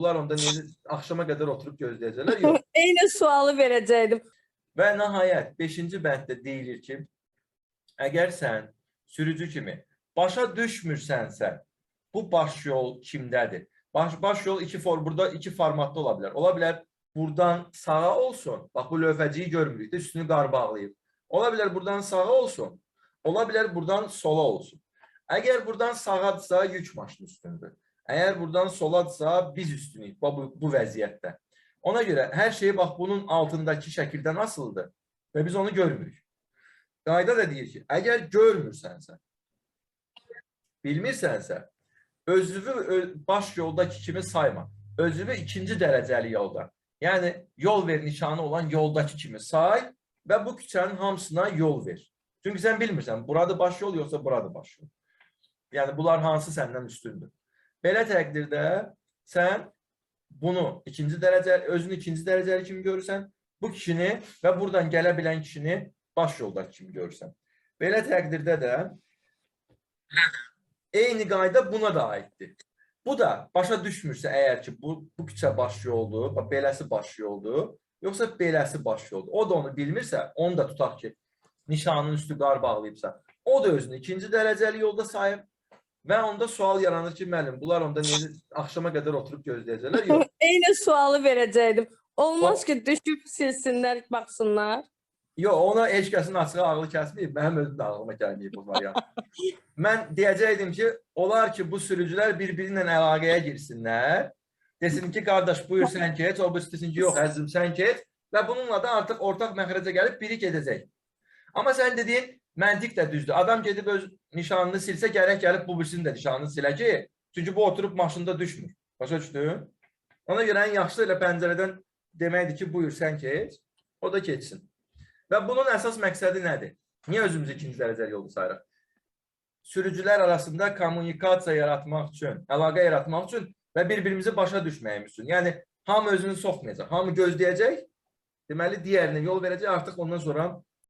Bunlar onda akşama kadar oturup gözleyecekler. Yok. Eyni sualı verəcəkdim. Və nəhayət 5-ci bənddə deyilir ki, əgər sən sürücü kimi başa düşmürsənsə, bu baş yol kimdədir? Baş yol burada iki formatda ola bilər. Ola bilər buradan sağa olsun. Bax, bu lövhəciyi görmürük də, üstünü qar bağlayıb. Ola bilər buradan sağa olsun. Ola bilər buradan sola olsun. Əgər buradan sağadırsa, yük maşını üstündür. Əgər buradan soladırsa, biz üstünük bu vəziyyətdə. Ona görə hər şey bax bunun altındakı şəkildən asılıdır və biz onu görmürük. Qayda da deyir ki, əgər görmürsənsə, bilmirsənsə, özünü baş yoldakı kimi sayma. Özünü ikinci dərəcəli yolda, yəni yol ver nişanı olan yoldakı kimi say və bu küçənin hamısına yol ver. Çünki sən bilmirsən, buradır baş yol yoxsa buradır baş yol. Yəni bunlar hansı səndən üstündür. Belə təqdirdə sən bunu özünü ikinci dərəcəli kimi görürsən, bu kişini və buradan gələ bilən kişini baş yoldakı kimi görürsən. Belə təqdirdə də eyni qayda buna da aiddir. Bu da başa düşmürsə əgər ki, bu küçə baş yoldur, beləsi baş yoldur, yoxsa beləsi baş yoldur. O da onu bilmirsə, onu da tutaq ki, nişanın üstü qar bağlayıbsa, o da özünü ikinci dərəcəli yolda sayıb və onda sual yaranır ki, müəllim, bunlar onda axşama qədər oturub gözləyəcəklər? Yox. Eyni sualı verəcəkdim. Olmaz ki, düşüb silsinlər, baxsınlar. Yox, ona heç kəsin açığı ağlı kəsməyib, mənim özüm də ağlıma gəlməyib bu variant. Mən deyəcəkdim ki, olar ki, bu sürücülər bir-birinlə əlaqəyə girsinlər, desin ki, qardaş, buyur sən keç, o bu istesin ki, yox, əzim, sən keç və bununla da artıq ortaq məxrəcə gəlib biri gedəcək. Amma sən dediyin məntiq də düzdür. Adam gedib öz nişanını silsə, gərək gəlib bu birisinin də nişanını silə ki, çünki bu oturub maşında düşmür. Başa düşdün? Ona görə ən yaxşı ilə pəncərədən deməkdir ki, buyur sən keç, o da keçsin. Və bunun əsas məqsədi nədir? Niyə özümüzü ikinci dərəcəli yolda sayırıq? Sürücülər arasında kommunikasiya yaratmaq üçün, əlaqə yaratmaq üçün və bir-birimizi başa düşməyimiz üçün. Yəni, hamı özünü soxmayacaq, hamı gözləyəcək, deməli, digərinə yol verəcək, artıq ondan sonra